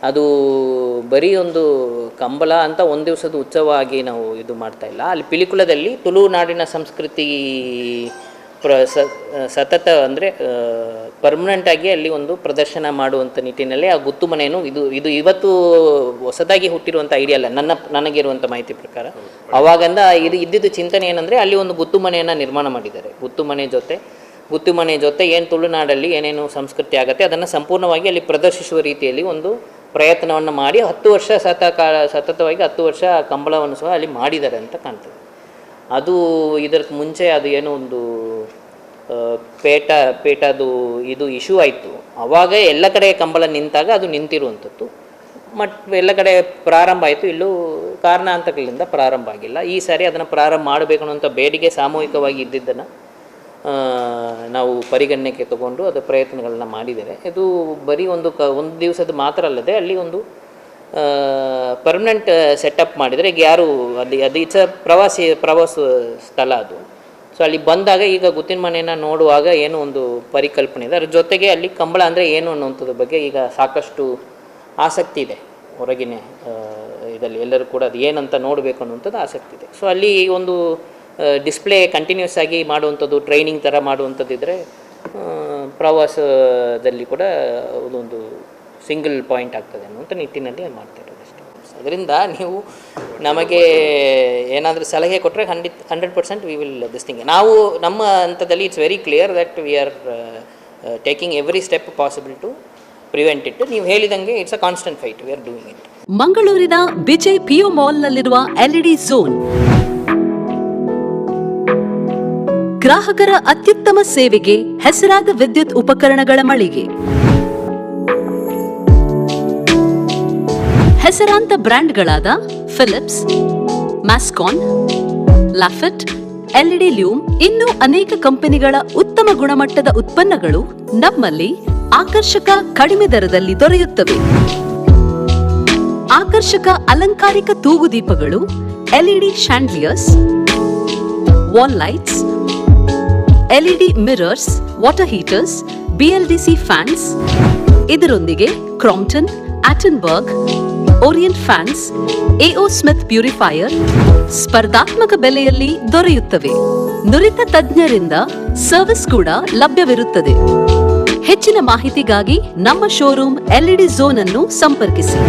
ಅದು ಬರೀ ಒಂದು ಕಂಬಳ ಅಂತ ಒಂದು ದಿವಸದ ಉತ್ಸವ ಆಗಿ ನಾವು ಇದು ಮಾಡ್ತಾ ಇಲ್ಲ. ಅಲ್ಲಿ ಪಿಲಿಕುಳದಲ್ಲಿ ತುಳುನಾಡಿನ ಸಂಸ್ಕೃತಿ ಸತತ ಅಂದರೆ ಪರ್ಮನೆಂಟಾಗಿ ಅಲ್ಲಿ ಒಂದು ಪ್ರದರ್ಶನ ಮಾಡುವಂಥ ನಿಟ್ಟಿನಲ್ಲಿ ಆ ಗುತ್ತು ಮನೆಯನ್ನು ಇದು ಇವತ್ತು ಹೊಸದಾಗಿ ಹುಟ್ಟಿರುವಂಥ ಐಡಿಯಾ ಅಲ್ಲ, ನನಗಿರುವಂಥ ಮಾಹಿತಿ ಪ್ರಕಾರ. ಅವಾಗಿಂದ ಇದು ಇದ್ದಿದ್ದು ಚಿಂತನೆ ಏನಂದರೆ ಅಲ್ಲಿ ಒಂದು ಗುತ್ತು ಮನೆಯನ್ನು ನಿರ್ಮಾಣ ಮಾಡಿದ್ದಾರೆ. ಗುತ್ತು ಮನೆ ಜೊತೆ ಏನು ತುಳುನಾಡಲ್ಲಿ ಏನೇನು ಸಂಸ್ಕೃತಿ ಆಗುತ್ತೆ ಅದನ್ನು ಸಂಪೂರ್ಣವಾಗಿ ಅಲ್ಲಿ ಪ್ರದರ್ಶಿಸುವ ರೀತಿಯಲ್ಲಿ ಒಂದು ಪ್ರಯತ್ನವನ್ನು ಮಾಡಿ 10 ವರ್ಷ ಸತತವಾಗಿ 10 ವರ್ಷ ಕಂಬಳವನ್ನು ಸಹ ಅಲ್ಲಿ ಮಾಡಿದ್ದಾರೆ ಅಂತ ಕಾಣ್ತದೆ. ಅದು ಇದಕ್ಕೆ ಮುಂಚೆ ಅದು ಏನೋ ಒಂದು ಪೇಟದು ಇದು ಇಶ್ಯೂ ಆಯಿತು. ಆವಾಗ ಎಲ್ಲ ಕಡೆ ಕಂಬಳ ನಿಂತಾಗ ಅದು ನಿಂತಿರುವಂಥದ್ದು. ಎಲ್ಲ ಕಡೆ ಪ್ರಾರಂಭ ಆಯಿತು, ಇಲ್ಲೂ ಕಾರಣಾಂತರಗಳಿಂದ ಪ್ರಾರಂಭ ಆಗಿಲ್ಲ. ಈ ಸಾರಿ ಅದನ್ನು ಪ್ರಾರಂಭ ಮಾಡಬೇಕು ಅನ್ನೋಂಥ ಬೇಡಿಕೆ ಸಾಮೂಹಿಕವಾಗಿ ಇದ್ದಿದ್ದನ್ನು ನಾವು ಪರಿಗಣನೆಗೆ ತಗೊಂಡು ಅದು ಪ್ರಯತ್ನಗಳನ್ನ ಮಾಡಿದ್ದೇವೆ. ಇದು ಬರೀ ಒಂದು ದಿವಸದ ಮಾತ್ರ ಅಲ್ಲದೆ ಅಲ್ಲಿ ಒಂದು ಪರ್ಮನೆಂಟ್ ಸೆಟಪ್ ಮಾಡಿದರೆ ಈಗ ಯಾರು ಅದು ಇಟ್ಸ್ ಪ್ರವಾಸ ಸ್ಥಳ ಅದು. ಸೊ ಅಲ್ಲಿ ಬಂದಾಗ ಈಗ ಗುತ್ತಿನ ಮನೆಯನ್ನು ನೋಡುವಾಗ ಏನೋ ಒಂದು ಪರಿಕಲ್ಪನೆ ಇದೆ. ಅದ್ರ ಜೊತೆಗೆ ಅಲ್ಲಿ ಕಂಬಳ ಅಂದರೆ ಏನು ಅನ್ನುವಂಥದ್ರ ಬಗ್ಗೆ ಈಗ ಸಾಕಷ್ಟು ಆಸಕ್ತಿ ಇದೆ ಹೊರಗಿನ ಇದರಲ್ಲಿ. ಎಲ್ಲರೂ ಕೂಡ ಅದು ಏನಂತ ನೋಡಬೇಕು ಅನ್ನುವಂಥದ್ದು ಆಸಕ್ತಿ ಇದೆ. ಸೊ ಅಲ್ಲಿ ಒಂದು ಡಿಸ್ಪ್ಲೇ ಕಂಟಿನ್ಯೂಸ್ ಆಗಿ ಮಾಡುವಂಥದ್ದು, ಟ್ರೈನಿಂಗ್ ಥರ ಮಾಡುವಂಥದ್ದು ಇದ್ದರೆ ಪ್ರವಾಸದಲ್ಲಿ ಕೂಡ ಅದೊಂದು ಸಿಂಗಲ್ ಪಾಯಿಂಟ್ ಆಗ್ತದೆ ಅನ್ನುವಂಥ ನಿಟ್ಟಿನಲ್ಲಿ ಮಾಡ್ತಾ ಇರೋದು ಅಷ್ಟೇ. ಅದರಿಂದ ನೀವು ನಮಗೆ ಏನಾದರೂ ಸಲಹೆ ಕೊಟ್ಟರೆ 100% ವಿ ವಿಲ್ ದಿಸ್ ಥಿಂಗ್. ನಾವು ನಮ್ಮ ಹಂತದಲ್ಲಿ it's very clear that we are taking every step possible to prevent it. ನೀವು ಹೇಳಿದಂಗೆ it's a constant fight, we are doing it. ಮಂಗಳೂರಿನ ವಿಜಯ್ ಪಿಯು ಮಾಲ್ನಲ್ಲಿರುವ ಎಲ್ಇಡಿ ಝೋನ್ ಗ್ರಾಹಕರ ಅತ್ಯುತ್ತಮ ಸೇವೆಗೆ ಹೆಸರಾದ ವಿದ್ಯುತ್ ಉಪಕರಣಗಳ ಮಳಿಗೆ. ಹೆಸರಾಂತ ಬ್ರ್ಯಾಂಡ್ಗಳಾದ ಫಿಲಿಪ್ಸ್, ಮ್ಯಾಸ್ಕಾನ್, ಲಾಫೆಟ್, ಎಲ್ಇಡಿ ಲ್ಯೂಮ್ ಇನ್ನೂ ಅನೇಕ ಕಂಪನಿಗಳ ಉತ್ತಮ ಗುಣಮಟ್ಟದ ಉತ್ಪನ್ನಗಳು ನಮ್ಮಲ್ಲಿ ಆಕರ್ಷಕ ಕಡಿಮೆ ದರದಲ್ಲಿ ದೊರೆಯುತ್ತವೆ. ಆಕರ್ಷಕ ಅಲಂಕಾರಿಕ ತೂಗುದೀಪಗಳು, LED chandeliers, wall lights, LED mirrors, water heaters, BLDC fans, ಇದರೊಂದಿಗೆ Crompton, Atomberg, Orient fans, AO Smith purifier ಸ್ಪರ್ಧಾತ್ಮಕ ಬೆಲೆಯಲ್ಲಿ ದೊರೆಯುತ್ತವೆ. ನುರಿತ ತಜ್ಞರಿಂದ ಸರ್ವಿಸ್ ಕೂಡ ಲಭ್ಯವಿರುತ್ತದೆ. ಹೆಚ್ಚಿನ ಮಾಹಿತಿಗಾಗಿ ನಮ್ಮ ಶೋರೂಮ್ ಎಲ್ಇಡಿ ಝೋನ್ ಅನ್ನು ಸಂಪರ್ಕಿಸಿ.